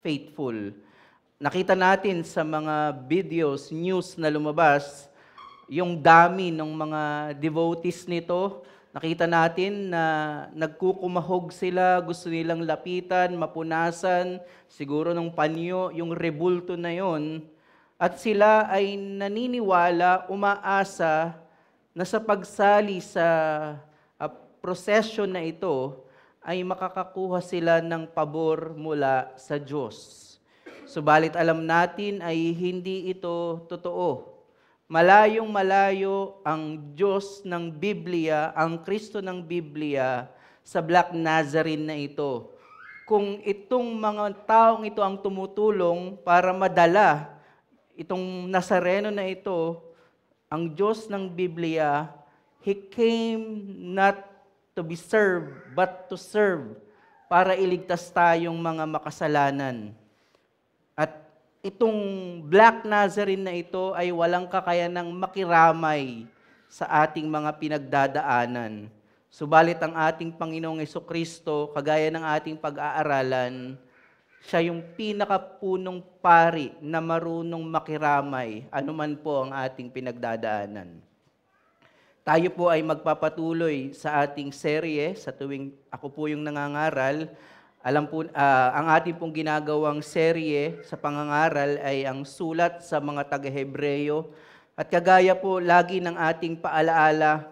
faithful. Nakita natin sa mga videos, news na lumabas, yung dami ng mga devotees nito. Nakita natin na nagkukumahog sila, gusto nilang lapitan, mapunasan, siguro ng panyo, yung rebulto na yon. At sila ay naniniwala, umaasa na sa pagsali sa prosesyon na ito, ay makakakuha sila ng pabor mula sa Diyos. Subalit alam natin ay hindi ito totoo. Malayong malayo ang Diyos ng Biblia, ang Kristo ng Biblia sa Black Nazarene na ito. Kung itong mga taong ito ang tumutulong para madala itong Nazareno na ito, ang Diyos ng Biblia, He came not to be served, but to serve, para iligtas tayong mga makasalanan. At itong Black Nazarene na ito ay walang kakayanang makiramay sa ating mga pinagdadaanan. Subalit ang ating Panginoong Hesukristo, kagaya ng ating pag-aaralan, siya yung pinakapunong pari na marunong makiramay, anuman po ang ating pinagdadaanan. Tayo po ay magpapatuloy sa ating serye sa tuwing ako po yung nangangaral. Alam po, ang ating pong ginagawang serye sa pangangaral ay ang sulat sa mga taga-Hebreyo. At kagaya po lagi ng ating paalaala,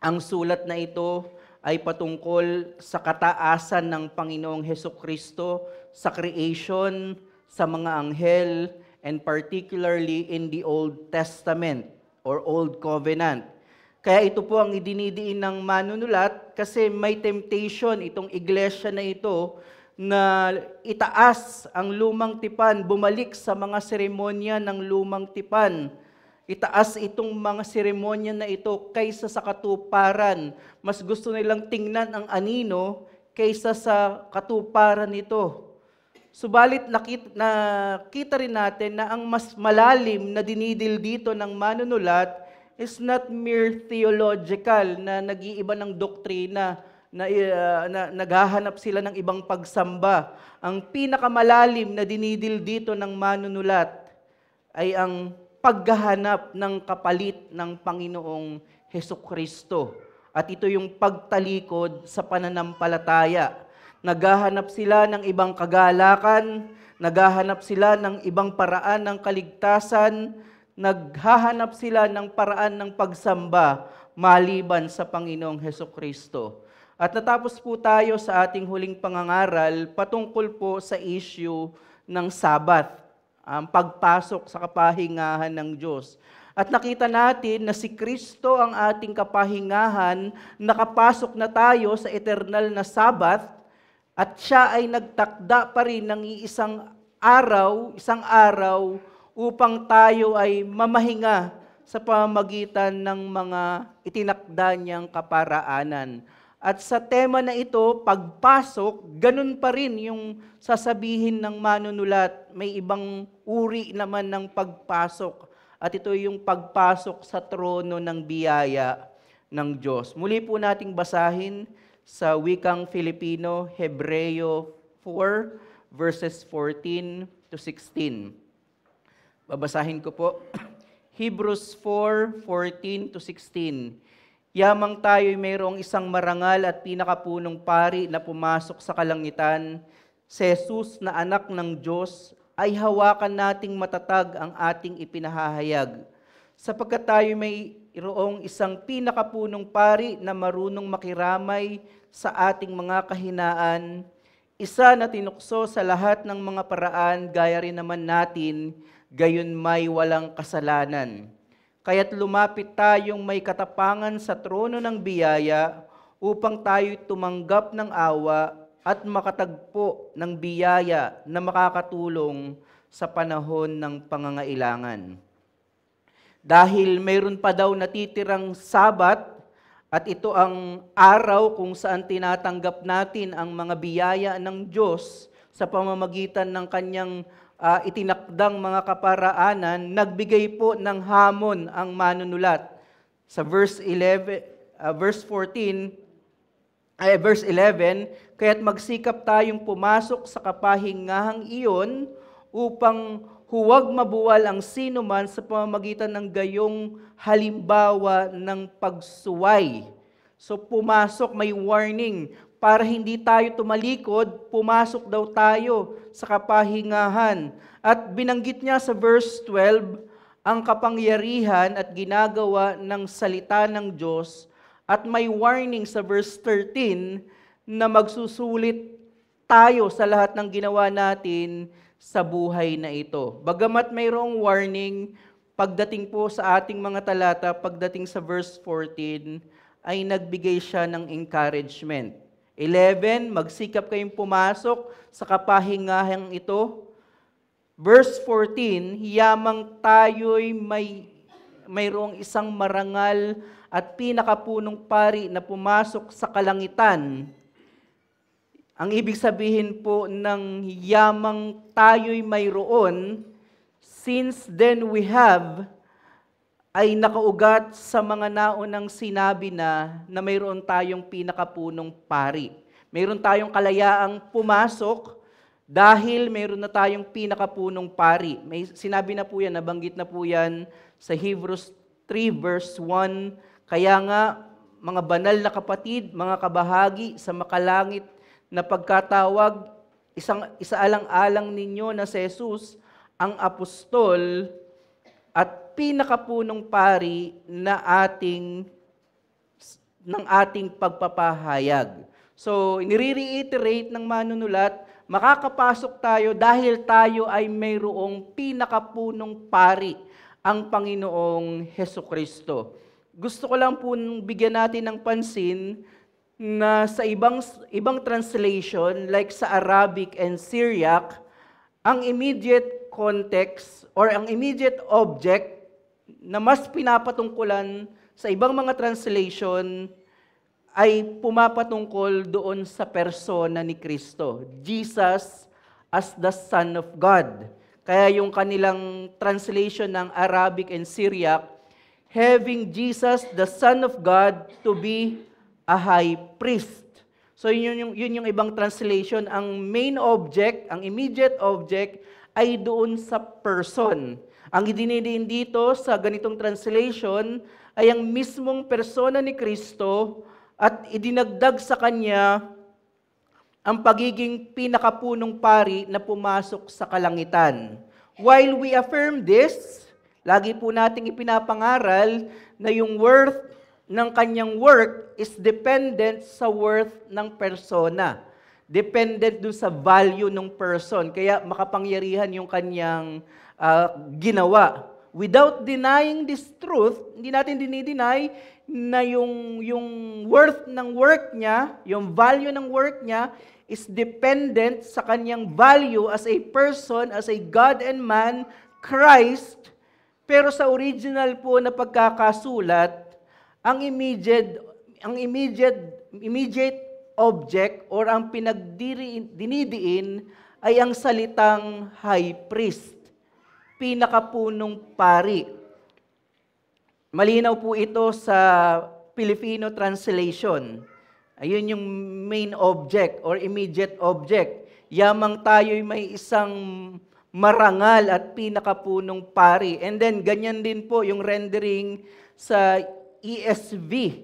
ang sulat na ito ay patungkol sa kataasan ng Panginoong Hesukristo, sa creation, sa mga anghel, and particularly in the Old Testament or Old Covenant. Kaya ito po ang idinidiin ng manunulat kasi may temptation itong iglesia na ito na itaas ang lumang tipan, bumalik sa mga seremonya ng lumang tipan. Itaas itong mga seremonya na ito kaysa sa katuparan. Mas gusto nilang tingnan ang anino kaysa sa katuparan nito. Subalit nakita rin natin na ang mas malalim na dinidil dito ng manunulat is not mere theological na nag-iiba ng doktrina, na naghahanap sila ng ibang pagsamba. Ang pinakamalalim na dinidil dito ng manunulat ay ang paghahanap ng kapalit ng Panginoong Hesukristo. At ito yung pagtalikod sa pananampalataya. Naghahanap sila ng ibang kagalakan, naghahanap sila ng ibang paraan ng kaligtasan, naghahanap sila ng paraan ng pagsamba maliban sa Panginoong Hesukristo. At natapos po tayo sa ating huling pangangaral patungkol po sa issue ng Sabat, ang pagpasok sa kapahingahan ng Diyos. At nakita natin na si Kristo ang ating kapahingahan, nakapasok na tayo sa eternal na Sabat, at siya ay nagtakda pa rin ng isang araw, upang tayo ay mamahinga sa pamamagitan ng mga itinakda niyang kaparaanan. At sa tema na ito, pagpasok, ganun pa rin yung sasabihin ng manunulat. May ibang uri naman ng pagpasok. At ito yung pagpasok sa trono ng biyaya ng Diyos. Muli po nating basahin sa wikang Filipino, Hebreo 4, verses 14 to 16. Babasahin ko po. Hebrews 4:14 to 16. Yamang tayo'y mayroong isang marangal at pinakapunong pari na pumasok sa kalangitan, si Jesus na anak ng Diyos, ay hawakan nating matatag ang ating ipinahahayag. Sapagkat tayo may mayroong isang pinakapunong pari na marunong makiramay sa ating mga kahinaan, isa na tinukso sa lahat ng mga paraan, gaya rin naman natin, gayon may walang kasalanan. Kaya't lumapit tayong may katapangan sa trono ng biyaya upang tayo'y tumanggap ng awa at makatagpo ng biyaya na makakatulong sa panahon ng pangangailangan. Dahil mayroon pa daw natitirang Sabat at ito ang araw kung saan tinatanggap natin ang mga biyaya ng Diyos sa pamamagitan ng kanyang itinakdang mga kaparaanan, nagbigay po ng hamon ang manunulat. Sa verse 14, Verse 11, kaya't magsikap tayong pumasok sa kapahingahang iyon upang huwag mabuwal ang sinuman sa pamamagitan ng gayong halimbawa ng pagsuway. So pumasok, may warning. Para hindi tayo tumalikod, pumasok daw tayo sa kapahingahan. At binanggit niya sa verse 12, ang kapangyarihan at ginagawa ng salita ng Diyos. At may warning sa verse 13 na magsusulit tayo sa lahat ng ginawa natin sa buhay na ito. Bagamat mayroong warning, pagdating po sa ating mga talata, pagdating sa verse 14, ay nagbigay siya ng encouragement. 11, magsikap kayong pumasok sa kapahingahang ito. Verse 14, yamang tayo'y mayroong isang marangal at pinakapunong pari na pumasok sa kalangitan. Ang ibig sabihin po ng yamang tayo'y mayroon, since then we have, ay nakaugat sa mga naunang sinabi na mayroon tayong pinakapunong pari. Mayroon tayong kalayaang pumasok dahil mayroon na tayong pinakapunong pari. May sinabi na po yan, nabanggit na po yan sa Hebrews 3 verse 1. Kaya nga, mga banal na kapatid, mga kabahagi sa makalangit na pagkatawag, isaalang-alang ninyo na si Jesus, ang apostol at pinakapunong pari na ng ating pagpapahayag. So, nire-reiterate ng manunulat, makakapasok tayo dahil tayo ay mayroong pinakapunong pari, ang Panginoong Hesukristo. Gusto ko lang po bigyan natin ng pansin na sa ibang translation, like sa Arabic and Syriac, ang immediate context or ang immediate object na mas pinapatungkulan sa ibang mga translation ay pumapatungkol doon sa persona ni Kristo, Jesus as the Son of God. Kaya yung kanilang translation ng Arabic and Syriac, having Jesus, the Son of God, to be a high priest. So yun yung ibang translation. Ang main object, ang immediate object, ay doon sa person. Ang idinidiin dito sa ganitong translation ay ang mismong persona ni Kristo at idinagdag sa Kanya ang pagiging pinakapunong pari na pumasok sa kalangitan. While we affirm this, lagi po nating ipinapangaral na yung worth ng kanyang work is dependent sa worth ng persona. Dependent dun sa value ng person. Kaya makapangyarihan yung kanyang ginawa. Without denying this truth, hindi natin dinideny na yung worth ng work niya, yung value ng work niya, is dependent sa kanyang value as a person, as a God and man, Christ. Pero sa original po na pagkakasulat, ang immediate object or ang pinagdinidiin ay ang salitang high priest, pinakapunong pari. Malinaw po ito sa Filipino translation. Ayun yung main object or immediate object. Yamang tayo'y may isang marangal at pinakapunong pari. And then, ganyan din po yung rendering sa ESV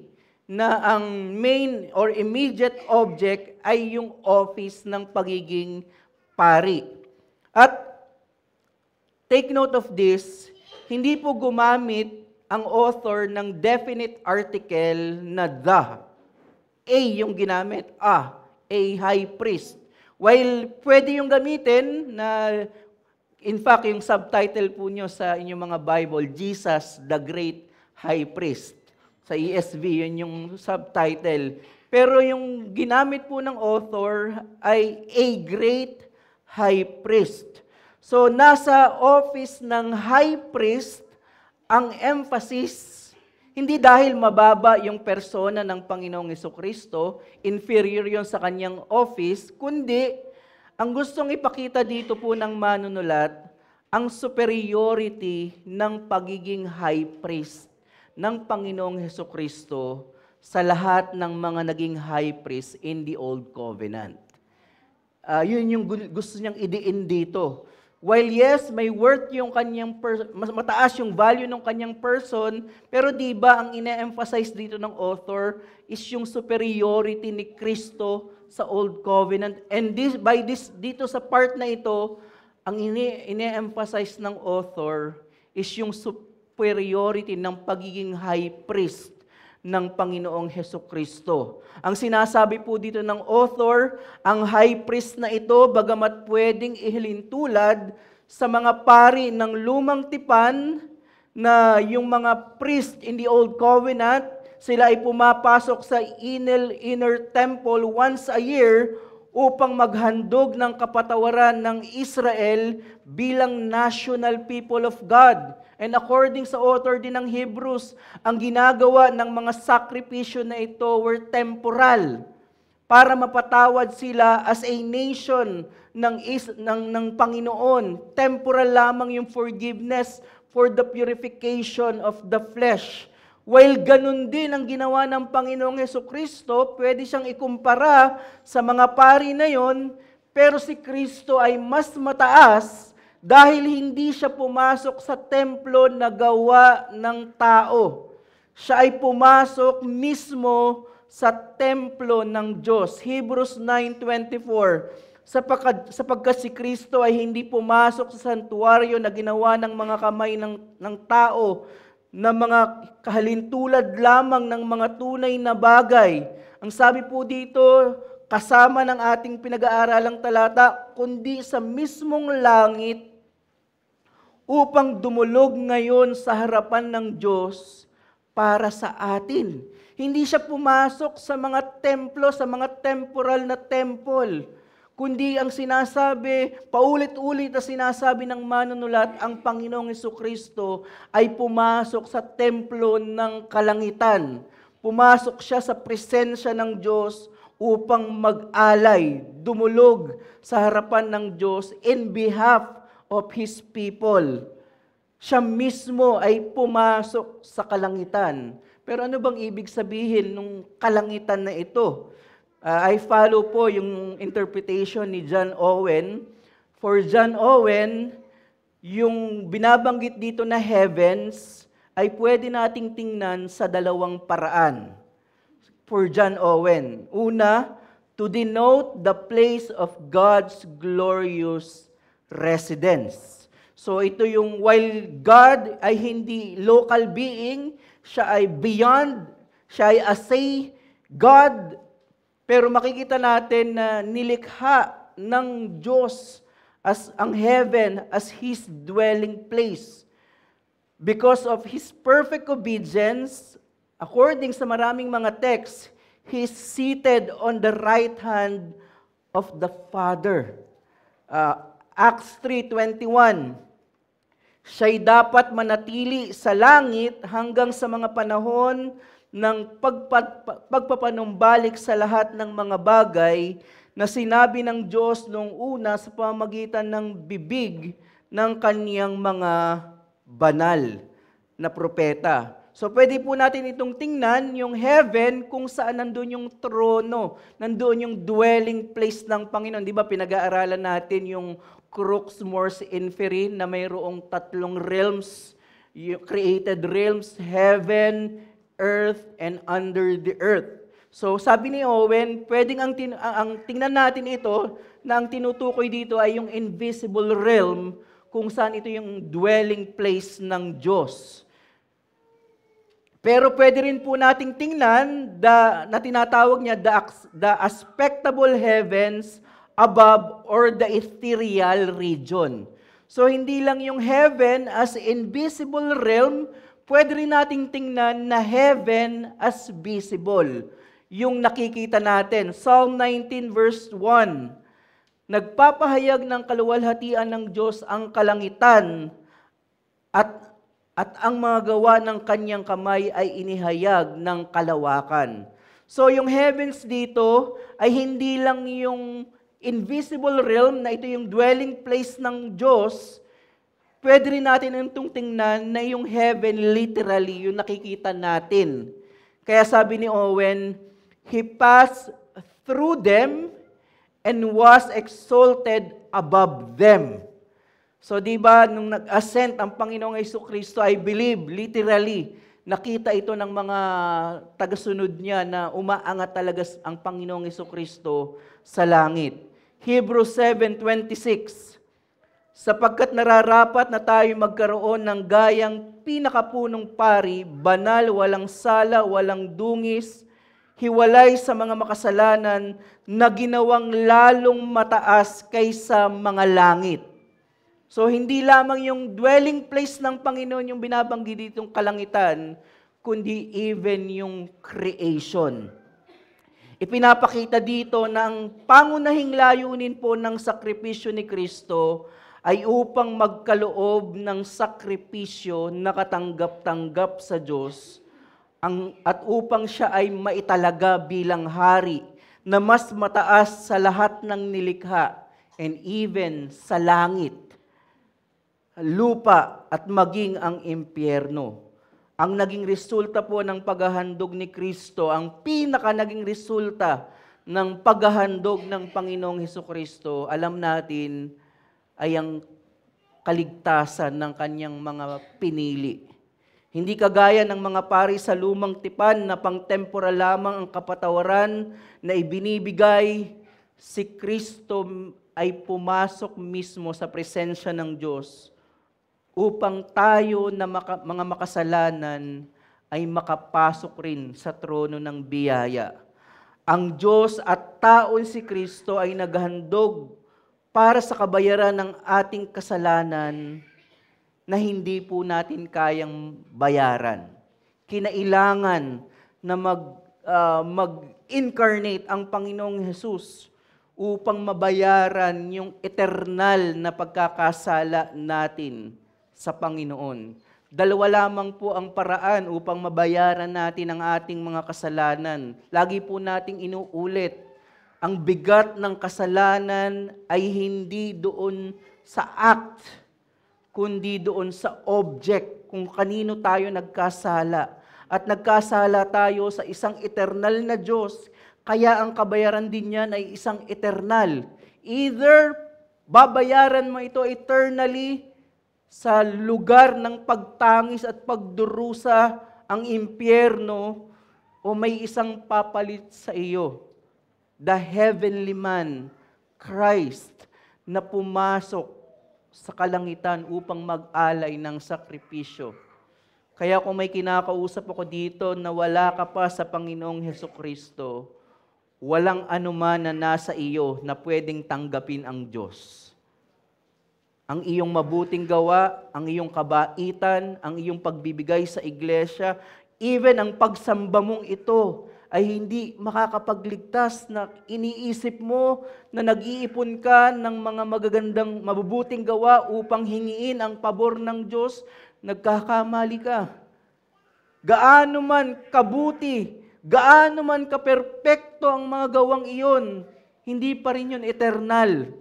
na ang main or immediate object ay yung office ng pagiging pari. At take note of this, hindi po gumamit ang author ng definite article na the. A yung ginamit, a high priest. While pwede yung gamitin na, in fact, yung subtitle po nyo sa inyong mga Bible, Jesus the Great High Priest. Sa ESV, yun yung subtitle. Pero yung ginamit po ng author ay a great high priest. So, nasa office ng high priest, ang emphasis, hindi dahil mababa yung persona ng Panginoong Hesukristo, inferior yon sa kanyang office, kundi ang gustong ipakita dito po ng manunulat, ang superiority ng pagiging high priest ng Panginoong Hesukristo sa lahat ng mga naging high priest in the Old Covenant. Yun yung gusto niyang idiin dito. While yes, may worth yung kanyang mas mataas yung value ng kanyang person, pero di ba ang ine-emphasize dito ng author is yung superiority ni Kristo sa Old Covenant. And dito sa part na ito, ang ine-emphasize ng author is yung superiority ng pagiging high priest ng Panginoong Hesukristo. Ang sinasabi po dito ng author, ang high priest na ito, bagamat pwedeng ihilintulad sa mga pari ng lumang tipan, na yung mga priest in the Old Covenant, sila ay pumapasok sa inner temple once a year upang maghandog ng kapatawaran ng Israel bilang national people of God. And according sa author din ng Hebrews, ang ginagawa ng mga sakripisyo na ito were temporal para mapatawad sila as a nation ng Panginoon. Temporal lamang yung forgiveness for the purification of the flesh. While ganun din ang ginawa ng Panginoong Hesukristo, pwede siyang ikumpara sa mga pari na yon, pero si Kristo ay mas mataas dahil hindi siya pumasok sa templo na gawa ng tao. Siya ay pumasok mismo sa templo ng Diyos. Hebrews 9:24, sapagkat si Kristo ay hindi pumasok sa santuaryo na ginawa ng mga kamay ng tao, na mga kahalintulad lamang ng mga tunay na bagay. Ang sabi po dito, kasama ng ating pinag-aaralang talata, kundi sa mismong langit, upang dumulog ngayon sa harapan ng Diyos para sa atin. Hindi siya pumasok sa mga templo, sa mga temporal na temple, kundi ang sinasabi, paulit-ulit na sinasabi ng manunulat, ang Panginoong Hesukristo ay pumasok sa templo ng kalangitan. Pumasok siya sa presensya ng Diyos upang mag-alay, dumulog sa harapan ng Diyos in behalf of His people. Siya mismo ay pumasok sa kalangitan. Pero ano bang ibig sabihin ng kalangitan na ito? I follow po yung interpretation ni John Owen. For John Owen, yung binabanggit dito na heavens ay pwede nating tingnan sa dalawang paraan. For John Owen, una, to denote the place of God's glorious residence. So ito yung, while God ay hindi local being, siya ay beyond, siya ay as a God, pero makikita natin na nilikha ng Diyos as ang heaven as His dwelling place. Because of His perfect obedience, according sa maraming mga texts, He is seated on the right hand of the Father. Acts 3:21, siya'y dapat manatili sa langit hanggang sa mga panahon ng pagpapanumbalik sa lahat ng mga bagay na sinabi ng Diyos noong una sa pamamagitan ng bibig ng kaniyang mga banal na propeta. So pwede po natin itong tingnan yung heaven kung saan nandun yung trono, nandun yung dwelling place ng Panginoon. Di ba pinag-aaralan natin yung crux mors inferi na mayroong tatlong realms, created realms, heaven, earth, and under the earth. So sabi ni Owen, pwedeng ang tingnan natin ito na ang tinutukoy dito ay yung invisible realm kung saan ito yung dwelling place ng Diyos. Pero pwede rin po nating tingnan na tinatawag niya the aspectable heavens above or the ethereal region. So hindi lang yung heaven as invisible realm, pwede rin nating tingnan na heaven as visible. Yung nakikita natin, Psalm 19 verse 1, nagpapahayag ng kaluwalhatian ng Diyos ang kalangitan at ang mga gawa ng kanyang kamay ay inihayag ng kalawakan. So yung heavens dito ay hindi lang yung invisible realm na ito yung dwelling place ng Diyos. Pwede rin natin itong tingnan na yung heaven literally yung nakikita natin. Kaya sabi ni Owen, He passed through them and was exalted above them. So di ba nung nag-ascend ang Panginoong Jesucristo, I believe, literally, nakita ito ng mga tagasunod niya na umaangat talaga ang Panginoong Jesucristo sa langit. Hebrews 7:26, sapagkat nararapat na tayo magkaroon ng gayang pinakapunong pari, banal, walang sala, walang dungis, hiwalay sa mga makasalanan, na ginawang lalong mataas kaysa mga langit. So, hindi lamang yung dwelling place ng Panginoon yung binabanggit ditong kalangitan, kundi even yung creation. Ipinapakita dito na ang pangunahing layunin po ng sakripisyo ni Kristo ay upang magkaloob ng sakripisyo na katanggap-tanggap sa Diyos at upang siya ay maitalaga bilang hari na mas mataas sa lahat ng nilikha and even sa langit, lupa at maging ang impyerno. Ang naging resulta po ng paghahandog ni Kristo, ang pinaka naging resulta ng paghahandog ng Panginoong Hesukristo, alam natin, ay ang kaligtasan ng kanyang mga pinili. Hindi kagaya ng mga pari sa lumang tipan na pang-temporal lamang ang kapatawaran na ibinibigay, si Kristo ay pumasok mismo sa presensya ng Diyos upang tayo na mga makasalanan ay makapasok rin sa trono ng biyaya. Ang Diyos at taon si Kristo ay naghandog para sa kabayaran ng ating kasalanan na hindi po natin kayang bayaran. Kinailangan na mag-incarnate ang Panginoong Hesus upang mabayaran yung eternal na pagkakasala natin sa Panginoon. Dalawa lamang po ang paraan upang mabayaran natin ang ating mga kasalanan. Lagi po nating inuulit, ang bigat ng kasalanan ay hindi doon sa act, kundi doon sa object, kung kanino tayo nagkasala. At nagkasala tayo sa isang eternal na Diyos, kaya ang kabayaran din niyan ay isang eternal. Either babayaran mo ito eternally sa lugar ng pagtangis at pagdurusa, ang impyerno, o may isang papalit sa iyo, the heavenly man, Christ, na pumasok sa kalangitan upang mag-alay ng sakripisyo. Kaya kung may kinakausap ako dito na wala ka pa sa Panginoong Hesukristo, walang anuman na nasa iyo na pwedeng tanggapin ang Diyos. Ang iyong mabuting gawa, ang iyong kabaitan, ang iyong pagbibigay sa iglesia, even ang pagsamba mong ito ay hindi makakapagligtas na iniisip mo na nag-iipon ka ng mga magagandang, mabubuting gawa upang hingiin ang pabor ng Diyos, nagkakamali ka. Gaano man kabuti, gaano man kaperpekto ang mga gawang iyon, hindi pa rin yun eternal.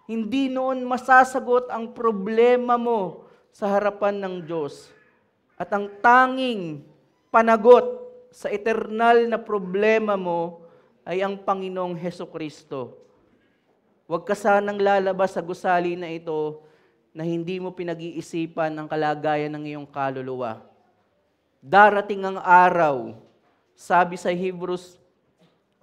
Hindi noon masasagot ang problema mo sa harapan ng Diyos. At ang tanging panagot sa eternal na problema mo ay ang Panginoong Hesukristo. Huwag ka sanang lalabas sa gusali na ito na hindi mo pinag-iisipan ang kalagayan ng iyong kaluluwa. Darating ang araw, sabi sa Hebrews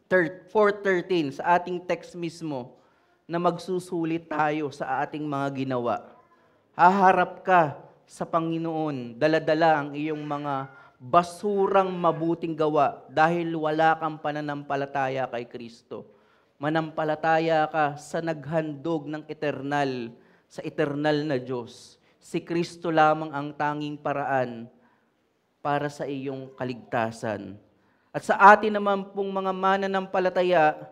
4:13, sa ating text mismo, na magsusulit tayo sa ating mga ginawa. Haharap ka sa Panginoon, dala-dala ang iyong mga basurang mabuting gawa dahil wala kang pananampalataya kay Kristo. Manampalataya ka sa naghandog ng eternal, sa eternal na Diyos. Si Kristo lamang ang tanging paraan para sa iyong kaligtasan. At sa atin naman pong mga mananampalataya,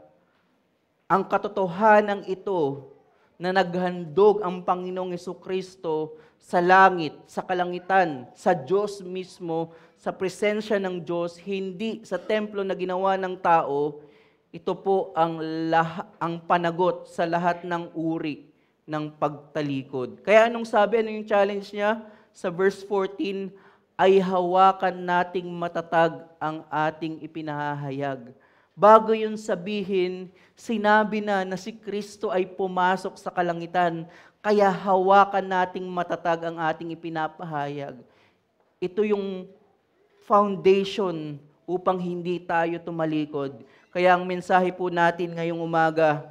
ang katotohanan ito na naghandog ang Panginoong Hesukristo sa langit, sa kalangitan, sa Diyos mismo, sa presensya ng Diyos, hindi sa templo na ginawa ng tao, ito po ang panagot sa lahat ng uri ng pagtalikod. Kaya anong sabi, ano yung challenge niya? Sa verse 14, ay hawakan nating matatag ang ating ipinahahayag. Bago yun sabihin, sinabi na si Kristo ay pumasok sa kalangitan, kaya hawakan nating matatag ang ating ipinapahayag. Ito yung foundation upang hindi tayo tumalikod. Kaya ang mensahe po natin ngayong umaga,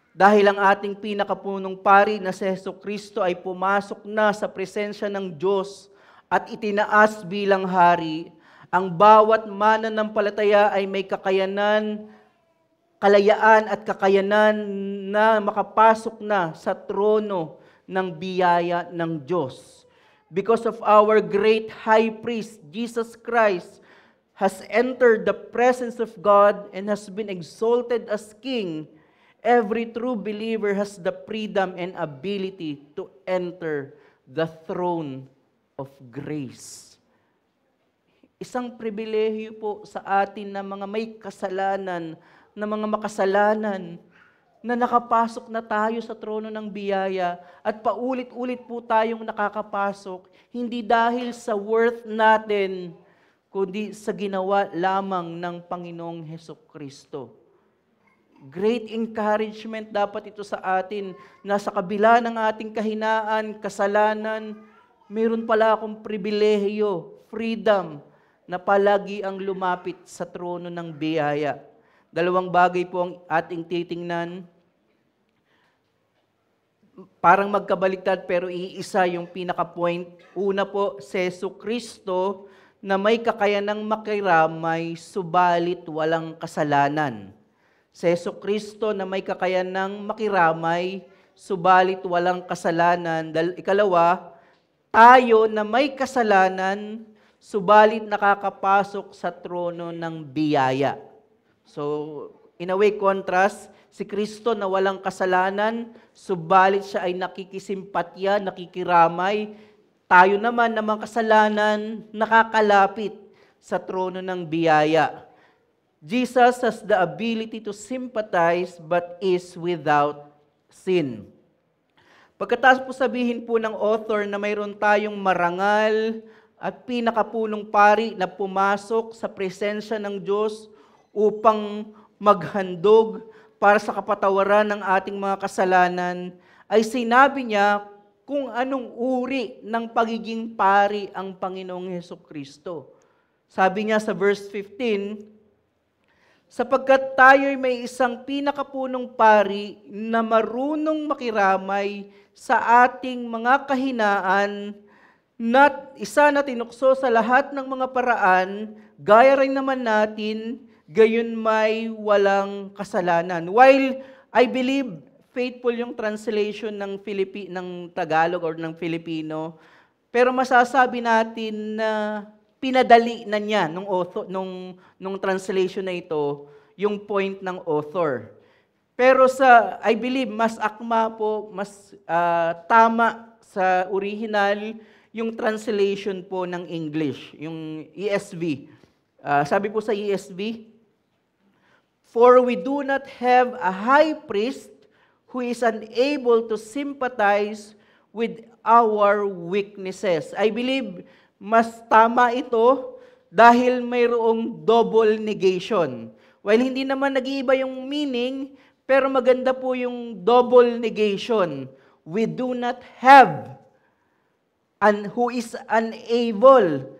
dahil ang ating pinakapunong pari na si Jesucristo ay pumasok na sa presensya ng Diyos at itinaas bilang hari, ang bawat mananampalataya ay may kakayanan, kalayaan at kakayanan na makapasok na sa trono ng biyaya ng Diyos. Because of our great high priest, Jesus Christ, has entered the presence of God and has been exalted as King, every true believer has the freedom and ability to enter the throne of grace. Isang pribilehiyo po sa atin na mga may kasalanan, na mga makasalanan, na nakapasok na tayo sa trono ng biyaya at paulit-ulit po tayong nakakapasok, hindi dahil sa worth natin, kundi sa ginawa lamang ng Panginoong Hesukristo. Great encouragement dapat ito sa atin na sa kabila ng ating kahinaan, kasalanan, meron pala akong pribilehiyo, freedom, na palagi ang lumapit sa trono ng biyaya. Dalawang bagay po ang ating titingnan. Parang magkabaliktad pero iisa yung pinaka-point. Una po, si Jesucristo na may kakayanang makiramay, subalit walang kasalanan. Si Jesucristo na may kakayanang makiramay, subalit walang kasalanan. Ikalawa, tayo na may kasalanan, subalit nakakapasok sa trono ng biyaya. So, in a way, contrast, si Kristo na walang kasalanan, subalit siya ay nakikisimpatya, nakikiramay. Tayo naman na mga kasalanan, nakakalapit sa trono ng biyaya. Jesus has the ability to sympathize but is without sin. Pagkatapos po sabihin po ng author na mayroon tayong marangal at pinakapunong pari na pumasok sa presensya ng Diyos upang maghandog para sa kapatawaran ng ating mga kasalanan, ay sinabi niya kung anong uri ng pagiging pari ang Panginoong Hesukristo. Sabi niya sa verse 15, sapagkat tayo'y may isang pinakapunong pari na marunong makiramay sa ating mga kahinaan, na isa na tinukso sa lahat ng mga paraan, gaya rin naman natin, gayon may walang kasalanan. While I believe faithful yung translation ng Tagalog or ng Filipino, pero masasabi natin na pinadali na niya nung translation na ito, yung point ng author. Pero I believe, mas akma po, mas tama sa original, yung translation po ng English, yung ESV. Sabi po sa ESV, for we do not have a high priest who is unable to sympathize with our weaknesses. I believe, mas tama ito dahil mayroong double negation. While hindi naman nag-iiba yung meaning, pero maganda po yung double negation. We do not have, and who is unable.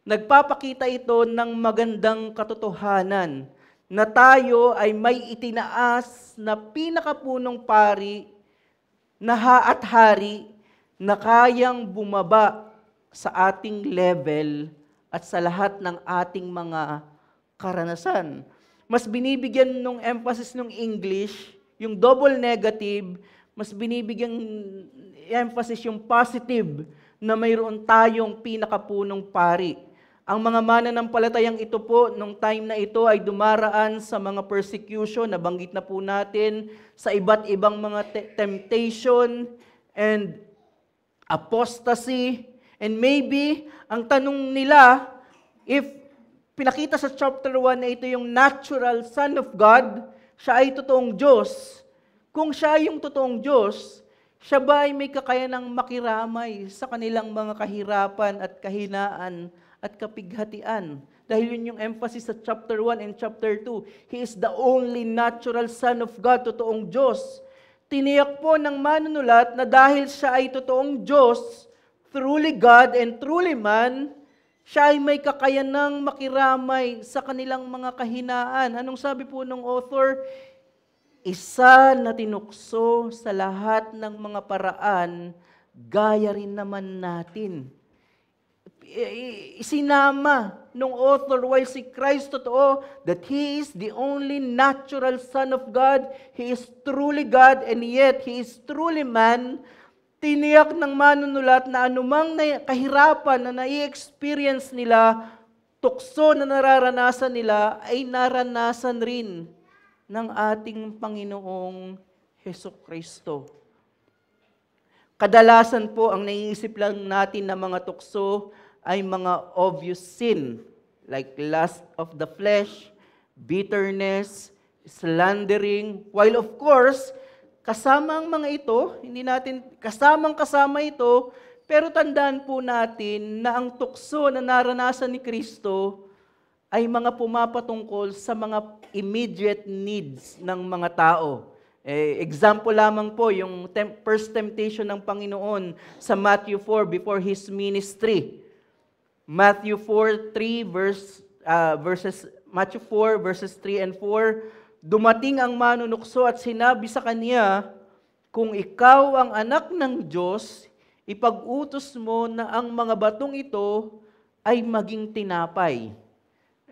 Nagpapakita ito ng magandang katotohanan na tayo ay may itinaas na pinakapunong pari na at hari na kayang bumaba sa ating level at sa lahat ng ating mga karanasan. Mas binibigyan nung emphasis ng English, yung double negative, mas binibigyan emphasis yung positive na mayroon tayong pinakapunong pari. Ang mga mananampalatayang ito po, nung time na ito ay dumaraan sa mga persecution, nabanggit na po natin, sa iba't ibang mga temptation and apostasy. And maybe, ang tanong nila, if pinakita sa chapter 1 na ito yung natural Son of God, siya ay totoong Diyos. Kung siya yung totoong Diyos, Siya ba ay may kakayanang makiramay sa kanilang mga kahirapan at kahinaan at kapighatian? Dahil yun yung emphasis sa chapter 1 and chapter 2. He is the only natural Son of God, totoong Diyos. Tiniyak po ng manunulat na dahil siya ay totoong Diyos, truly God and truly man, siya ay may kakayanang makiramay sa kanilang mga kahinaan. Anong sabi po ng author? Isa na tinukso sa lahat ng mga paraan, gaya rin naman natin. Isinama nung author while si Christ totoo that He is the only natural Son of God, He is truly God, and yet He is truly man. Tiniyak ng manunulat na anumang kahirapan na nai-experience nila, tukso na nararanasan nila, ay naranasan rin ng ating Panginoong Hesukristo. Kadalasan po ang naiisip lang natin na mga tukso ay mga obvious sin, like lust of the flesh, bitterness, slandering, while of course, kasama ang mga ito, hindi natin kasama ito, pero tandaan po natin na ang tukso na naranasan ni Kristo ay mga pumapatungkol sa mga immediate needs ng mga tao. Example lamang po, yung first temptation ng Panginoon sa Matthew 4 before His ministry. Matthew 4, verses 3 and 4, dumating ang manunukso at sinabi sa kanya, kung ikaw ang anak ng Diyos, ipag-utos mo na ang mga batong ito ay maging tinapay.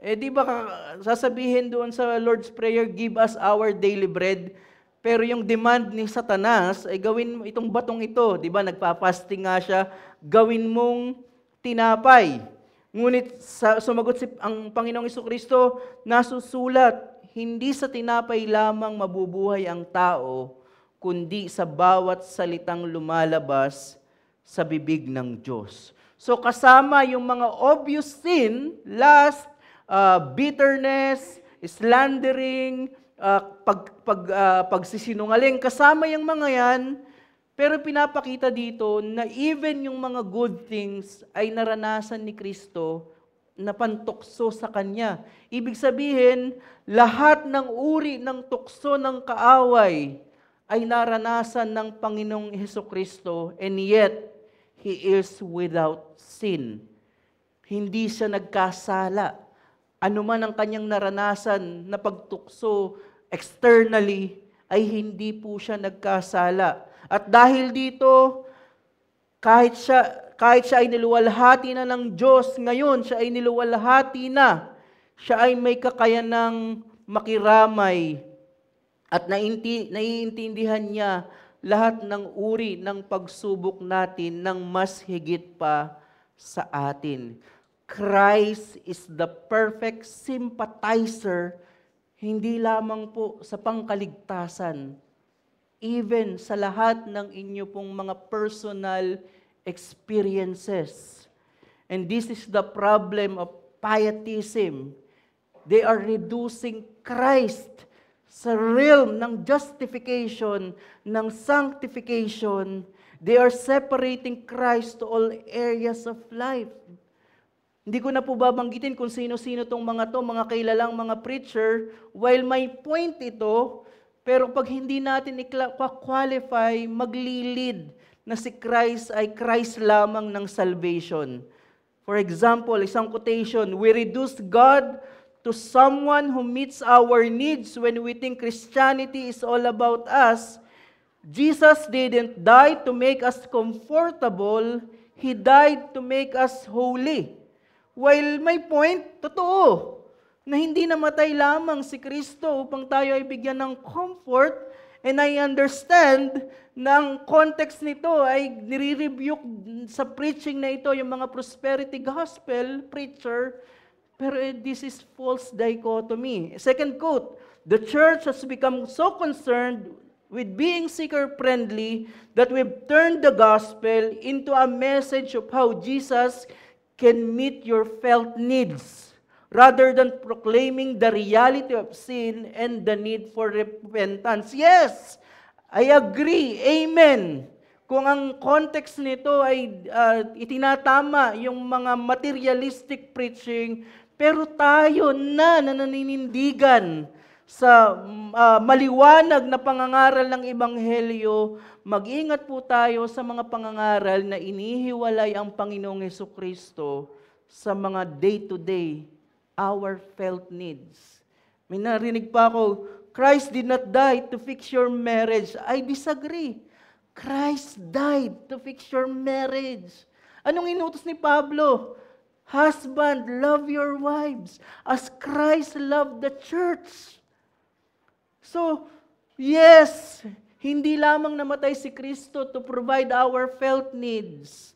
Di ba sasabihin doon sa Lord's Prayer, give us our daily bread, pero yung demand ni Satanas ay gawin mo itong batong ito, di ba nagpa-fasting nga siya, gawin mong tinapay. Ngunit sumagot ang Panginoong Hesukristo, nasusulat, hindi sa tinapay lamang mabubuhay ang tao, kundi sa bawat salitang lumalabas sa bibig ng Diyos. So kasama yung mga obvious sin, lust, bitterness, slandering, pagsisinungaling, kasama yung mga yan, pero pinapakita dito na even yung mga good things ay naranasan ni Kristo na pantukso sa Kanya. Ibig sabihin, lahat ng uri ng tukso ng kaaway ay naranasan ng Panginoong Hesukristo, and yet, He is without sin. Hindi siya nagkasala. Ano man ang kanyang naranasan na pagtukso externally, ay hindi po siya nagkasala. At dahil dito, kahit siya ay niluwalhati na ng Diyos, ngayon siya ay niluwalhati na. Siya ay may kakayanang makiramay at naiintindihan niya lahat ng uri ng pagsubok natin ng mas higit pa sa atin. Christ is the perfect sympathizer, hindi lamang po sa pangkaligtasan, even sa lahat ng inyo pong mga personal experiences. And this is the problem of pietism. They are reducing Christ sa realm ng justification, ng sanctification. They are separating Christ to all areas of life. Hindi ko na po babanggitin kung sino-sino tong mga kilalang mga preacher, while may point ito, pero pag hindi natin i-qualify, maglilid na si Christ ay Christ lamang ng salvation. For example, isang quotation, we reduce God to someone who meets our needs when we think Christianity is all about us. Jesus didn't die to make us comfortable, He died to make us holy. While may point, totoo, na hindi namatay lamang si Kristo upang tayo ay bigyan ng comfort, and I understand na ang context nito ay nire-rebuke sa preaching na ito, yung mga prosperity gospel preacher, pero this is false dichotomy. Second quote, the church has become so concerned with being seeker-friendly that we've turned the gospel into a message of how Jesus can meet your felt needs, rather than proclaiming the reality of sin and the need for repentance. Yes, I agree. Amen. Kung ang context nito ay itinatama yung mga materialistic preaching, pero tayo na naninindigan sa maliwanag na pangangaral ng Ebanghelyo, mag-ingat po tayo sa mga pangangaral na inihiwalay ang Panginoong Hesukristo sa mga day-to-day, our felt needs. May narinig pa ako, Christ did not die to fix your marriage. I disagree. Christ died to fix your marriage. Anong inutos ni Pablo? Husband, love your wives as Christ loved the church. So, yes, hindi lamang namatay si Kristo to provide our felt needs.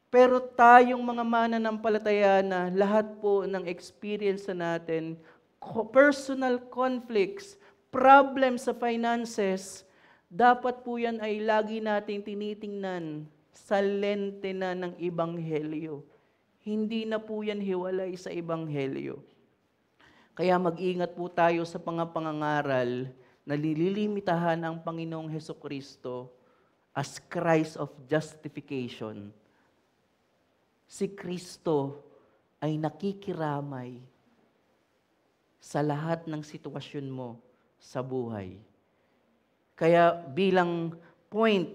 Pero tayong mga mananampalataya na lahat po ng experience natin, personal conflicts, problems sa finances, dapat po yan ay lagi nating tinitingnan sa lente na ng Ebanghelyo. Hindi na po yan hiwalay sa Ebanghelyo. Kaya mag-ingat po tayo sa pangangaral na nililimitahan ang Panginoong Hesukristo as Christ of justification. Si Kristo ay nakikiramay sa lahat ng sitwasyon mo sa buhay. Kaya bilang point,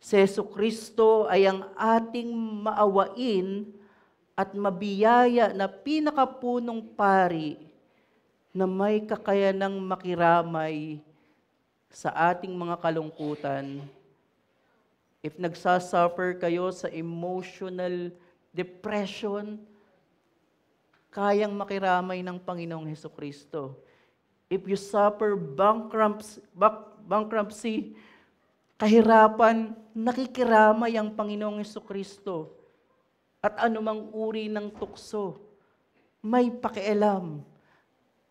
si Jesucristo ay ang ating maawain at mabiyaya na pinakapunong pari na may kakayanang makiramay sa ating mga kalungkutan. If nagsasuffer kayo sa emotional depression, kayang makiramay ng Panginoong Hesukristo. If you suffer bankruptcy, kahirapan, nakikiramay ang Panginoong Hesukristo. At anumang uri ng tukso, may pakialam.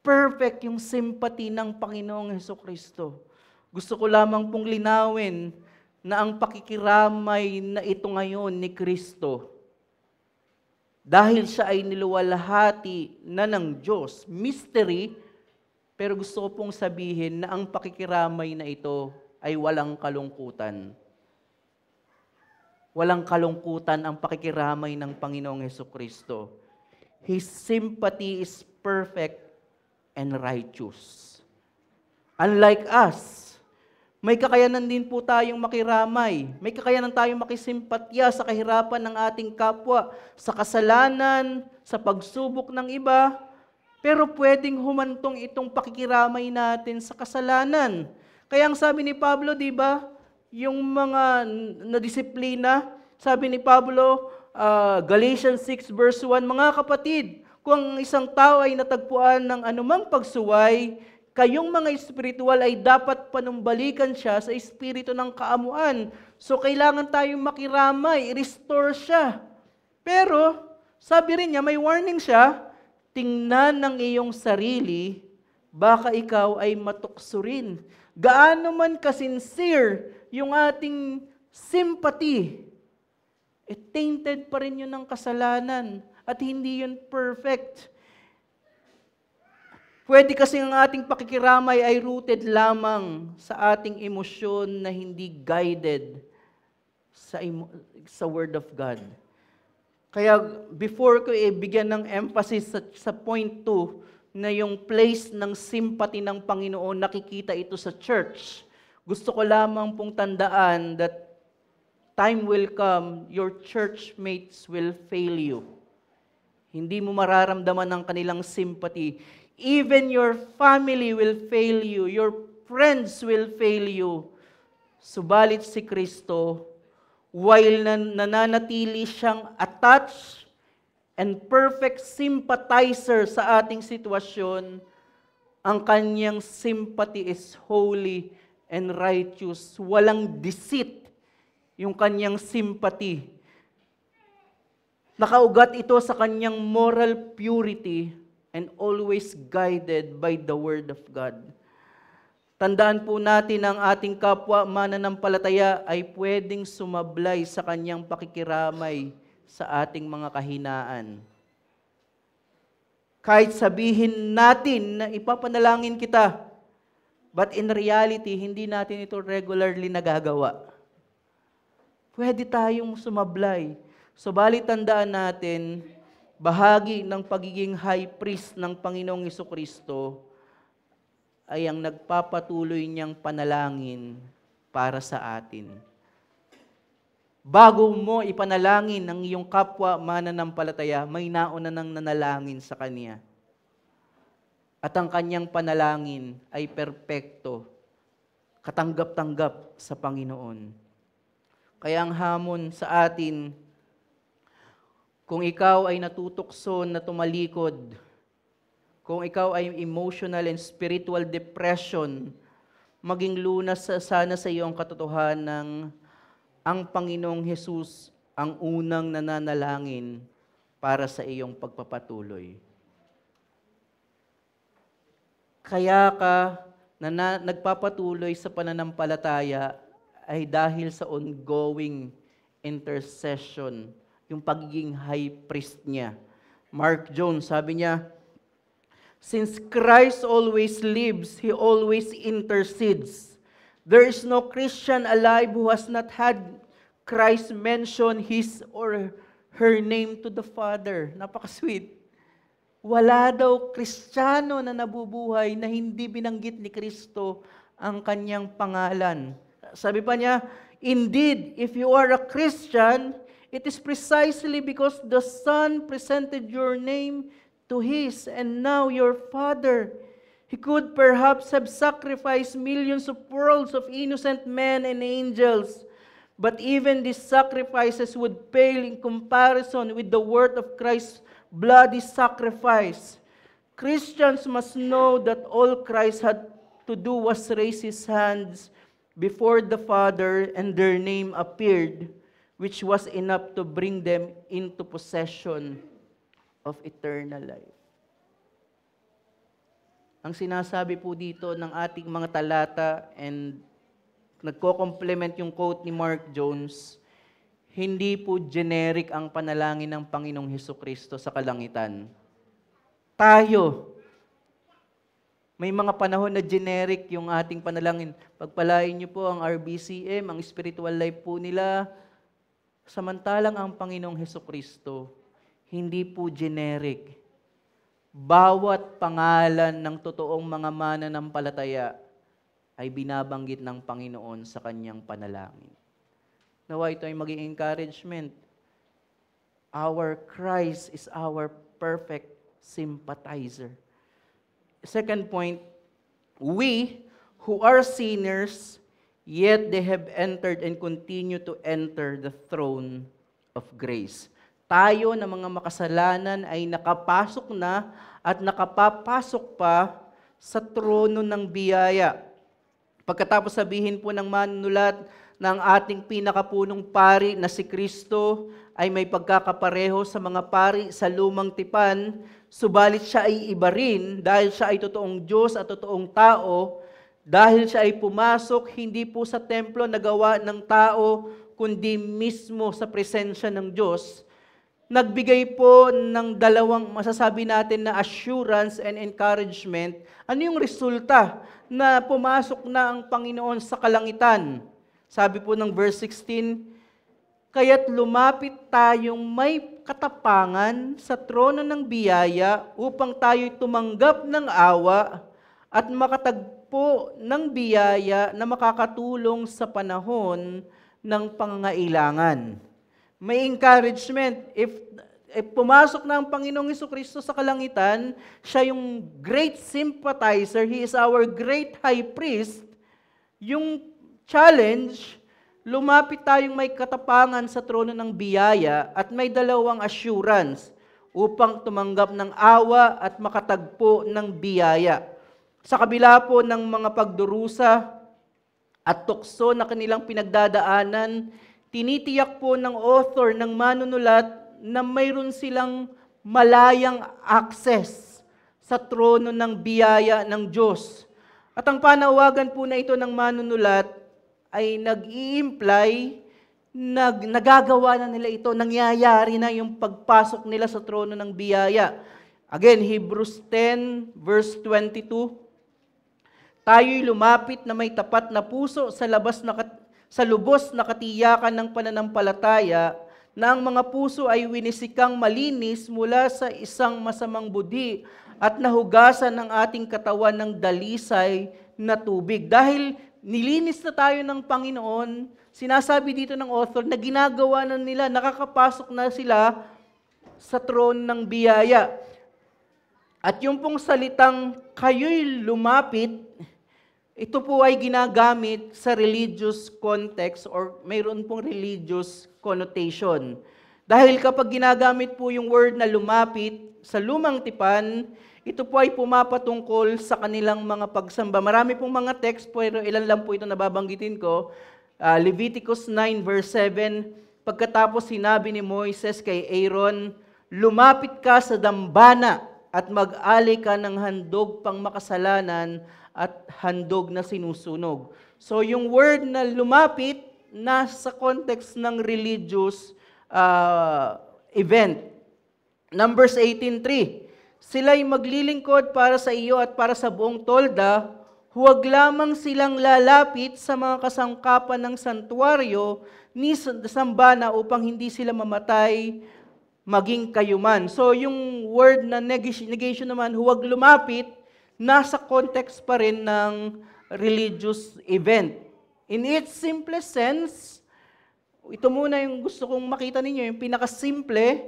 Perfect yung sympathy ng Panginoong Hesukristo. Gusto ko lamang pong linawin na ang pakikiramay na ito ngayon ni Kristo, dahil siya ay niluwalhati na ng Diyos, mystery, pero gusto ko pong sabihin na ang pakikiramay na ito ay walang kalungkutan. Walang kalungkutan ang pakikiramay ng Panginoong Hesukristo. His sympathy is perfect and righteous. Unlike us, may kakayanan din po tayong makiramay. May kakayanan tayong makisimpatya sa kahirapan ng ating kapwa, sa kasalanan, sa pagsubok ng iba, pero pwedeng humantong itong pakikiramay natin sa kasalanan. Kaya ang sabi ni Pablo, di ba, yung mga nadisiplina, sabi ni Pablo, Galatians 6 verse 1, mga kapatid, kung ang isang tao ay natagpuan ng anumang pagsuway, kayong mga espiritual ay dapat panumbalikan siya sa espiritu ng kaamuan. So kailangan tayong makiramay, restore siya. Pero, sabi rin niya, may warning siya, tingnan ng iyong sarili, baka ikaw ay matukso rin. Gaano man ka-sincere yung ating sympathy, tainted pa rin yun ng kasalanan at hindi yun perfect. Pwede kasi ang ating pakikiramay ay rooted lamang sa ating emosyon na hindi guided sa Word of God. Kaya before ko bigyan ng emphasis sa point 2, na yung place ng sympathy ng Panginoon, nakikita ito sa church. Gusto ko lamang pong tandaan that time will come, your church mates will fail you. Hindi mo mararamdaman ang kanilang sympathy. Even your family will fail you. Your friends will fail you. Subalit si Kristo, while nananatili siyang attached and perfect sympathizer sa ating sitwasyon, ang kanyang sympathy is holy and righteous. Walang deceit yung kanyang sympathy. Nakaugat ito sa kanyang moral purity and always guided by the Word of God. Tandaan po natin ang ating kapwa mananampalataya ay pwedeng sumablay sa kanyang pakikiramay sa ating mga kahinaan. Kahit sabihin natin na ipapanalangin kita, but in reality, hindi natin ito regularly nagagawa. Pwede tayong sumablay. Subalit tandaan natin, bahagi ng pagiging high priest ng Panginoong Hesukristo ay ang nagpapatuloy niyang panalangin para sa atin. Bago mo ipanalangin ang iyong kapwa mananampalataya, may nauna nang nanalangin sa Kanya. At ang Kanyang panalangin ay perpekto, katanggap-tanggap sa Panginoon. Kaya ang hamon sa atin, kung ikaw ay natutokso na tumalikod, kung ikaw ay emotional and spiritual depression, maging lunas sana sa iyo ang katotohanan ng ang Panginoong Hesus ang unang nananalangin para sa iyong pagpapatuloy. Kaya ka nagpapatuloy sa pananampalataya ay dahil sa ongoing intercession, yung pagiging high priest niya. Mark Jones, sabi niya, "Since Christ always lives, He always intercedes. There is no Christian alive who has not had Christ mention his or her name to the Father." Napaka-sweet. Wala daw Kristiyano na nabubuhay na hindi binanggit ni Kristo ang kanyang pangalan. Sabi pa niya, "Indeed, if you are a Christian, it is precisely because the Son presented your name to His and now your Father. He could perhaps have sacrificed millions of worlds of innocent men and angels, but even these sacrifices would pale in comparison with the worth of Christ's bloody sacrifice. Christians must know that all Christ had to do was raise His hands before the Father and their name appeared, which was enough to bring them into possession of eternal life." Ang sinasabi po dito ng ating mga talata and nagko-complement yung quote ni Mark Jones, hindi po generic ang panalangin ng Panginoong Hesukristo sa kalangitan. Tayo, may mga panahon na generic yung ating panalangin. Pagpalain niyo po ang RBCM, ang spiritual life po nila. Samantalang ang Panginoong Hesukristo, hindi po generic. Bawat pangalan ng totoong mga mananampalataya ay binabanggit ng Panginoon sa kanyang panalangin. Nawa ito ay maging encouragement. Our Christ is our perfect sympathizer. Second point, we who are sinners, yet they have entered and continue to enter the throne of grace. Tayo na mga makasalanan ay nakapasok na at nakapapasok pa sa trono ng biyaya. Pagkatapos sabihin po ng manunulat ng ating pinakapunong pari na si Kristo ay may pagkakapareho sa mga pari sa lumang tipan, subalit siya ay iba rin dahil siya ay totoong Diyos at totoong tao, dahil siya ay pumasok hindi po sa templo na gawa ng tao, kundi mismo sa presensya ng Diyos. Nagbigay po ng dalawang masasabi natin na assurance and encouragement. Ano yung resulta na pumasok na ang Panginoon sa kalangitan? Sabi po ng verse 16, "Kaya't lumapit tayong may katapangan sa trono ng biyaya upang tayo'y tumanggap ng awa at makatagpo ng biyaya na makakatulong sa panahon ng pangangailangan." May encouragement. If pumasok na ang Panginoong Hesukristo sa kalangitan, siya yung great sympathizer, He is our great high priest. Yung challenge, lumapit tayong may katapangan sa trono ng biyaya at may dalawang assurance upang tumanggap ng awa at makatagpo ng biyaya. Sa kabila po ng mga pagdurusa at tukso na kanilang pinagdadaanan, tinitiyak po ng author, ng manunulat, na mayroon silang malayang access sa trono ng biyaya ng Diyos. At ang panawagan po na ito ng manunulat ay nag-i-imply na nagagawa na nila ito, nangyayari na yung pagpasok nila sa trono ng biyaya. Again, Hebrews 10 verse 22, "Tayo'y lumapit na may tapat na puso sa labas sa lubos na katiyakan ng pananampalataya na ang mga puso ay winisikang malinis mula sa isang masamang budi at nahugasan ng ating katawan ng dalisay na tubig. Dahil nilinis na tayo ng Panginoon, sinasabi dito ng author na ginagawa na nila, nakakapasok na sila sa throne ng biyaya. At yung pong salitang kayo'y lumapit, ito po ay ginagamit sa religious context or mayroon pong religious connotation. Dahil kapag ginagamit po yung word na lumapit sa lumang tipan, ito po ay pumapatungkol sa kanilang mga pagsamba. Marami pong mga text, pero ilan lang po ito nababanggitin ko. Leviticus 9 verse 7, pagkatapos sinabi ni Moises kay Aaron, lumapit ka sa dambana at mag-alay ka ng handog pang makasalanan at handog na sinusunog. So yung word na lumapit, nasa context ng religious event. Numbers 18:3, sila'y maglilingkod para sa iyo at para sa buong tolda, huwag lamang silang lalapit sa mga kasangkapan ng santuaryo ni sambana upang hindi sila mamatay maging kayuman. So yung word na negation naman, huwag lumapit, nasa context pa rin ng religious event. In its simplest sense, ito muna yung gusto kong makita ninyo, yung pinakasimple,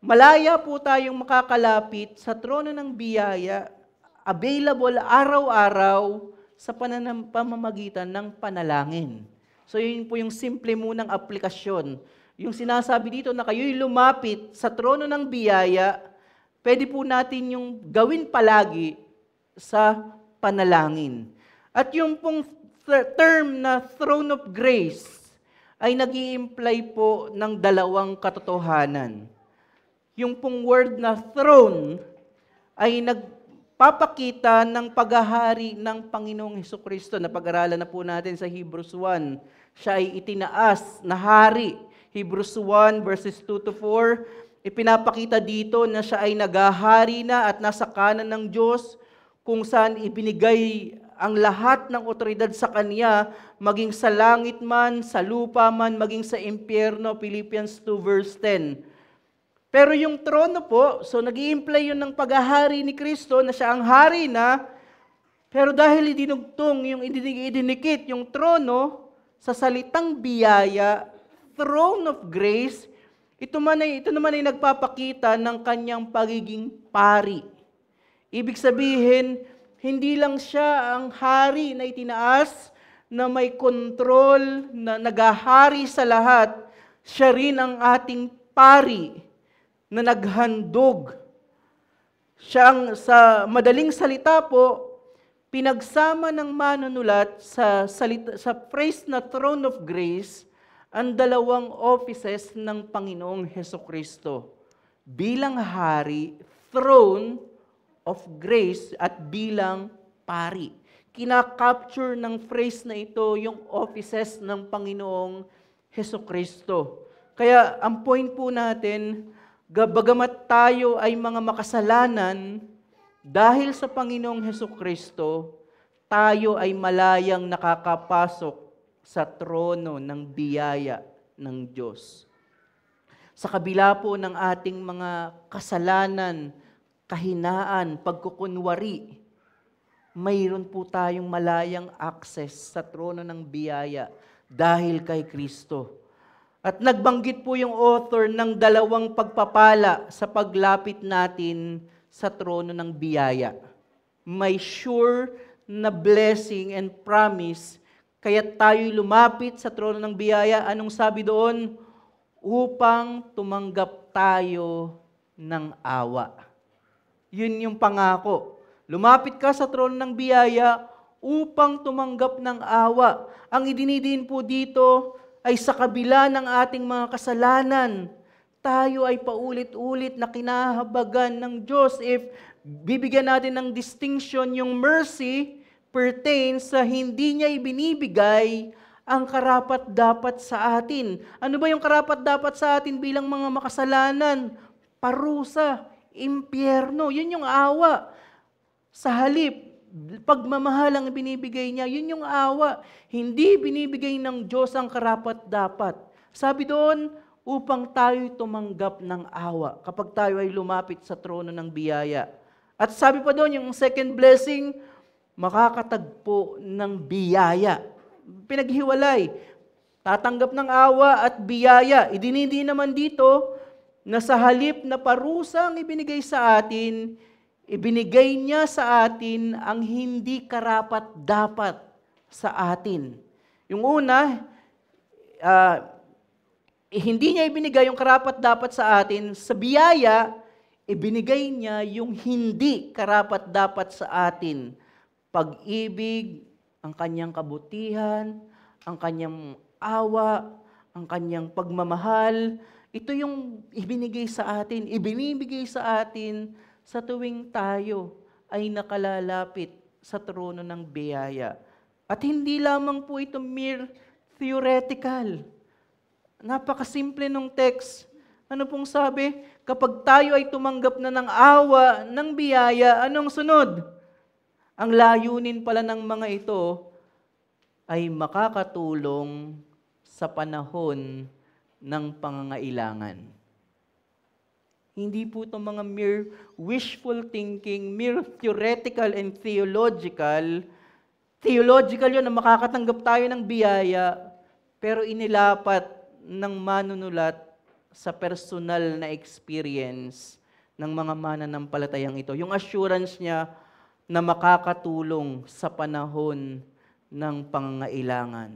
malaya po tayong makakalapit sa trono ng biyaya, available araw-araw sa pamamagitan ng panalangin. So yun po yung simple munang aplikasyon. Yung sinasabi dito na kayo'y lumapit sa trono ng biyaya, pwede po natin yung gawin palagi sa panalangin. At yung pong term na throne of grace ay nag-i-imply po ng dalawang katotohanan. Yung pong word na throne ay nagpapakita ng paghahari ng Panginoong Hesukristo na pag-aralan na po natin sa Hebrews 1. Siya ay itinaas na hari. Hebrews 1 verses 2-4, ipinapakita dito na siya ay naghahari na at nasa kanan ng Diyos, kung saan ibinigay ang lahat ng otoridad sa Kanya, maging sa langit man, sa lupa man, maging sa impyerno, Philippians 2 verse 10. Pero yung trono po, so nag-i-imply yun ng paghahari ni Kristo na siya ang hari na, pero dahil idinugtong, yung idinikit yung trono sa salitang biyaya, throne of grace, ito naman ay nagpapakita ng kanyang pagiging pari. Ibig sabihin, hindi lang siya ang hari na itinaas, na may kontrol, na naghahari sa lahat. Siya rin ang ating pari na naghandog. Siya sa madaling salita po, pinagsama ng manunulat sa phrase na throne of grace, ang dalawang offices ng Panginoong Hesukristo. Bilang hari, throne of grace, at bilang pari. Kinakapture ng phrase na ito yung offices ng Panginoong Hesukristo. Kaya ang point po natin, bagamat tayo ay mga makasalanan, dahil sa Panginoong Hesukristo, tayo ay malayang nakakapasok sa trono ng biyaya ng Diyos. Sa kabila po ng ating mga kasalanan, kahinaan, pagkukunwari, mayroon po tayong malayang access sa trono ng biyaya dahil kay Kristo. At nagbanggit po yung author ng dalawang pagpapala sa paglapit natin sa trono ng biyaya. May sure na blessing and promise, kaya tayo'y lumapit sa trono ng biyaya. Anong sabi doon? Upang tumanggap tayo ng awa. Yun yung pangako. Lumapit ka sa trono ng biyaya upang tumanggap ng awa. Ang idinidiin po dito ay sa kabila ng ating mga kasalanan, tayo ay paulit-ulit na kinahabagan ng Diyos. If bibigyan natin ng distinction, yung mercy pertains sa hindi niya ibinibigay ang karapat-dapat sa atin. Ano ba yung karapat-dapat sa atin bilang mga makasalanan? Parusa, impyerno, yun yung awa. Sa halip, Pagmamahal ang binibigay niya, yun yung awa. Hindi binibigay ng Diyos ang karapat-dapat. Sabi doon, upang tayo'y tumanggap ng awa kapag tayo ay lumapit sa trono ng biyaya. At sabi pa doon, yung second blessing, makakatagpo ng biyaya. Pinaghiwalay. Tatanggap ng awa at biyaya. Idinindi naman dito na sa halip na parusang ibinigay sa atin, ibinigay niya sa atin ang hindi karapat-dapat sa atin. Yung una, hindi niya ibinigay yung karapat-dapat sa atin. Sa biyaya, ibinigay niya yung hindi karapat-dapat sa atin. Pag-ibig, ang kanyang kabutihan, ang kanyang awa, ang kanyang pagmamahal. Ito yung ibinigay sa atin, ibinibigay sa atin sa tuwing tayo ay nakalalapit sa trono ng biyaya. At hindi lamang po ito mere theoretical. Napakasimple nung text. Ano pong sabi? Kapag tayo ay tumanggap na ng awa, ng biyaya, anong sunod? Ang layunin pala ng mga ito ay makakatulong sa panahon ng pangangailangan. Hindi po ito mga mere wishful thinking, mere theoretical and theological. Theological yun na makakatanggap tayo ng biyaya, pero inilapat ng manunulat sa personal na experience ng mga mananampalatayang ito. Yung assurance niya na makakatulong sa panahon ng pangangailangan.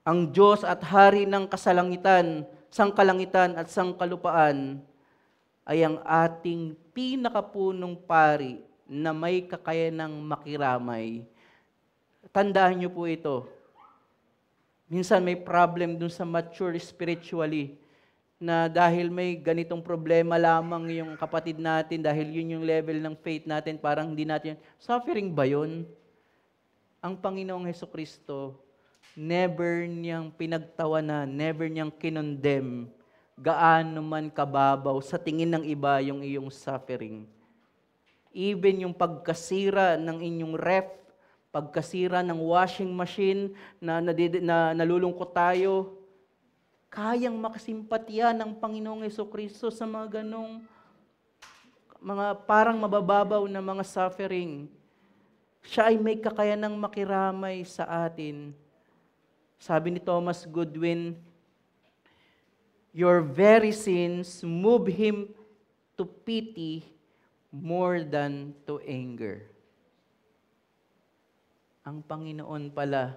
Ang Diyos at Hari ng kasalangitan, sangkalangitan at sangkalupaan ay ang ating pinakapunong pari na may kakayanang makiramay. Tandaan niyo po ito. Minsan may problem dun sa mature spiritually na dahil may ganitong problema lamang yung kapatid natin, dahil yun yung level ng faith natin, parang hindi natin, suffering ba yun? Ang Panginoong Hesukristo, never niyang pinagtawanan, never niyang kinondemn, gaano man kababaw sa tingin ng iba yung iyong suffering. Even yung pagkasira ng inyong ref, pagkasira ng washing machine na nalulungkot tayo, kayang makasimpatya ng Panginoong Hesukristo sa mga ganong mga parang mabababaw na mga suffering. Siya ay may kakayanang makiramay sa atin. Sabi ni Thomas Goodwin, your very sins move Him to pity more than to anger. Ang Panginoon pala,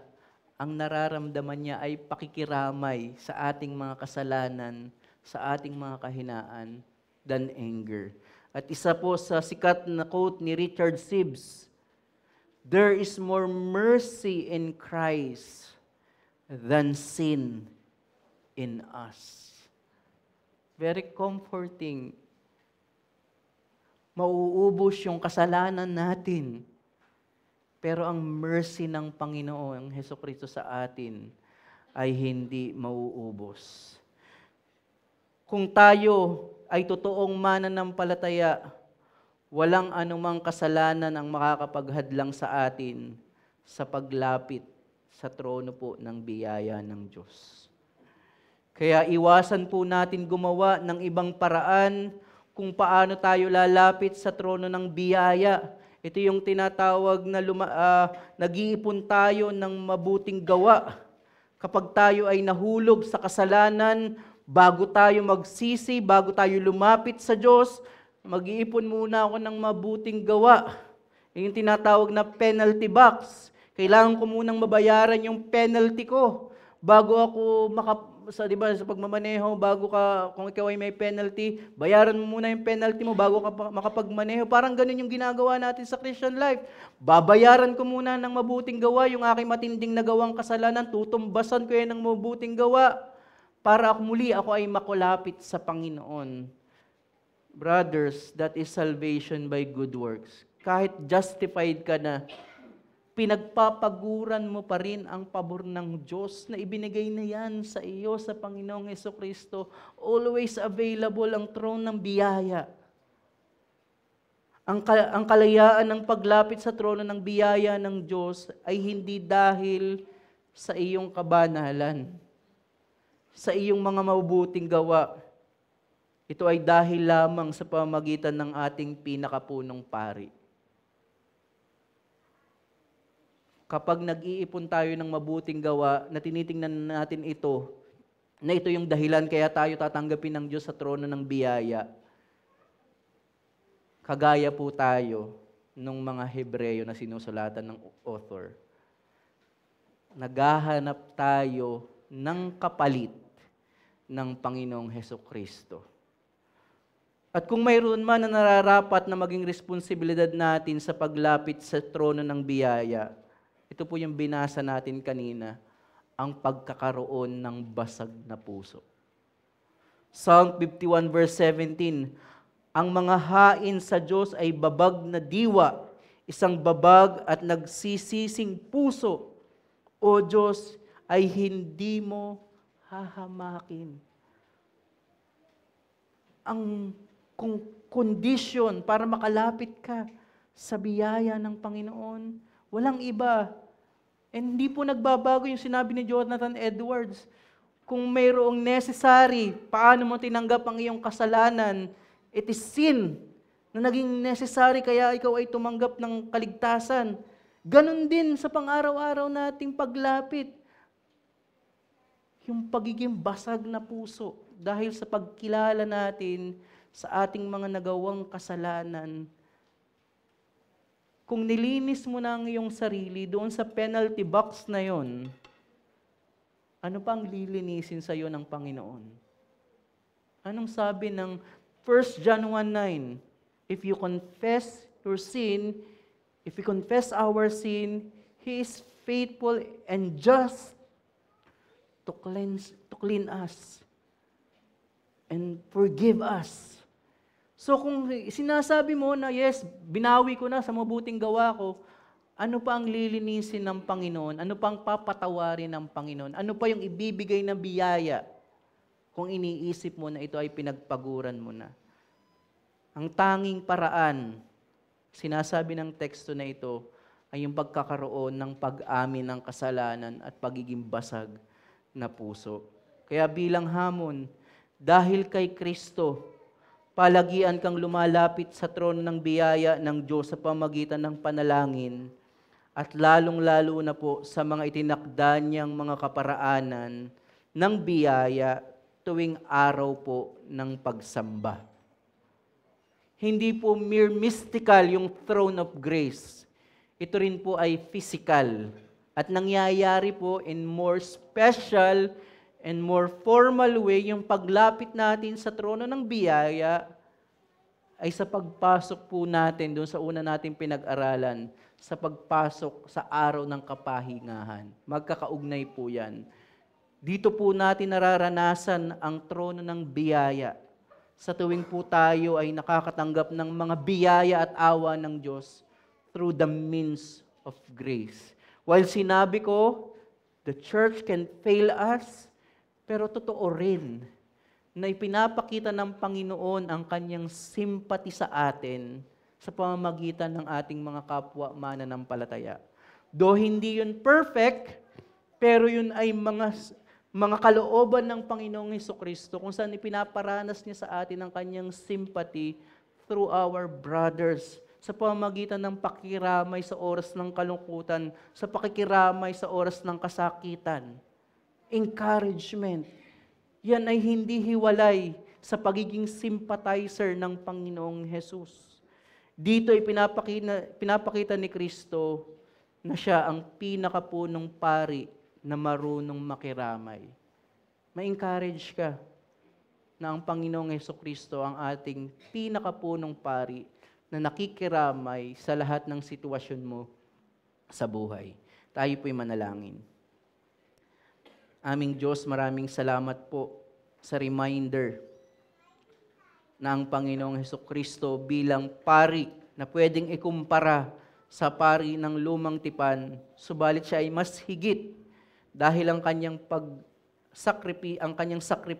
ang nararamdaman niya ay pakikiramay sa ating mga kasalanan, sa ating mga kahinaan, than anger. At isa po sa sikat na quote ni Richard Sibbes, there is more mercy in Christ than sin in us. Very comforting. Mauubos yung kasalanan natin. Pero ang mercy ng Panginoon, Hesukristo sa atin, ay hindi mauubos. Kung tayo ay totoong mananampalataya, walang anumang kasalanan ang makakapaghadlang sa atin sa paglapit sa trono po ng biyaya ng Diyos. Kaya iwasan po natin gumawa ng ibang paraan kung paano tayo lalapit sa trono ng biyaya. Ito yung tinatawag na nag-iipon tayo ng mabuting gawa. Kapag tayo ay nahulog sa kasalanan, bago tayo magsisi, bago tayo lumapit sa Diyos, mag-iipon muna ako ng mabuting gawa. Yung tinatawag na penalty box. Kailangan ko munang mabayaran yung penalty ko bago ako di ba, sa pagmamaneho, kung ikaw ay may penalty, bayaran mo muna yung penalty mo bago ka makapagmaneho. Parang ganun yung ginagawa natin sa Christian life. Babayaran ko muna ng mabuting gawa, yung aking matinding nagawang kasalanan, tutumbasan ko yan ng mabuting gawa para muli ako ay makulapit sa Panginoon. Brothers, that is salvation by good works. Kahit justified ka na, pinagpapaguran mo pa rin ang pabor ng Diyos na ibinigay na yan sa iyo sa Panginoong Hesukristo. Always available ang throne ng biyaya. Ang kalayaan ng paglapit sa trono ng biyaya ng Diyos ay hindi dahil sa iyong kabanalan, sa iyong mga mabubuting gawa. Ito ay dahil lamang sa pamamagitan ng ating pinakapunong pari. Kapag nag-iipon tayo ng mabuting gawa, na tinitingnan natin ito, na ito yung dahilan kaya tayo tatanggapin ng Diyos sa trono ng biyaya, kagaya po tayo nung mga Hebreyo na sinusulatan ng author. Naghahanap tayo ng kapalit ng Panginoong Hesukristo. At kung mayroon man na nararapat na maging responsibilidad natin sa paglapit sa trono ng biyaya, ito po yung binasa natin kanina, ang pagkakaroon ng basag na puso. Psalm 51 verse 17, ang mga hain sa Diyos ay babag na diwa, isang babag at nagsisising puso. O Diyos, ay hindi mo hahamakin. Ang condition para makalapit ka sa biyaya ng Panginoon, walang iba. And hindi po nagbabago yung sinabi ni Jonathan Edwards. Kung mayroong necessary, paano mo tinanggap ang iyong kasalanan, it is sin na naging necessary kaya ikaw ay tumanggap ng kaligtasan. Ganon din sa pang-araw-araw nating paglapit. Yung pagiging basag na puso dahil sa pagkilala natin sa ating mga nagawang kasalanan. Kung nilinis mo na ang iyong sarili doon sa penalty box na yon, ano pang lilinisin sa iyo ng Panginoon? Anong sabi ng 1 John 1:9? If you confess your sin, if we confess our sin, He is faithful and just to clean us and forgive us. So kung sinasabi mo na, yes, binawi ko na sa mabuting gawa ko, ano pa ang lilinisin ng Panginoon? Ano pa ang papatawarin ng Panginoon? Ano pa yung ibibigay na biyaya kung iniisip mo na ito ay pinagpaguran mo na? Ang tanging paraan, sinasabi ng teksto na ito, ay yung pagkakaroon ng pag-amin ng kasalanan at pagiging basag na puso. Kaya bilang hamon, dahil kay Kristo, palagian kang lumalapit sa trono ng biyaya ng Diyos sa pamagitan ng panalangin at lalong-lalo na po sa mga itinakda niyang mga kaparaanan ng biyaya tuwing araw po ng pagsamba. Hindi po mere mystical yung throne of grace. Ito rin po ay physical at nangyayari po in more special and more formal way yung paglapit natin sa trono ng biyaya ay sa pagpasok po natin doon sa una nating pinag-aralan, sa pagpasok sa araw ng kapahingahan. Magkakaugnay po yan. Dito po natin nararanasan ang trono ng biyaya. Sa tuwing po tayo ay nakakatanggap ng mga biyaya at awa ng Diyos through the means of grace. While sinabi ko, the church can fail us, pero totoo rin na ipinapakita ng Panginoon ang kanyang sympathy sa atin sa pamamagitan ng ating mga kapwa mananampalataya. Though hindi yun perfect, pero yun ay mga kalooban ng Panginoong Hesukristo kung saan ipinaparanas niya sa atin ang kanyang sympathy through our brothers sa pamamagitan ng pakikiramay sa oras ng kalungkutan, sa pakikiramay sa oras ng kasakitan. Encouragement. Yan ay hindi hiwalay sa pagiging sympathizer ng Panginoong Jesus. Dito ay pinapakita ni Kristo na siya ang pinakapunong pari na marunong makiramay. Ma-encourage ka na ang Panginoong Hesukristo ang ating pinakapunong pari na nakikiramay sa lahat ng sitwasyon mo sa buhay. Tayo po'y manalangin. Aming Diyos, maraming salamat po sa reminder na ang Panginoong Hesukristo bilang pari na pwedeng ikumpara sa pari ng lumang tipan, subalit siya ay mas higit dahil ang kanyang sakripisyo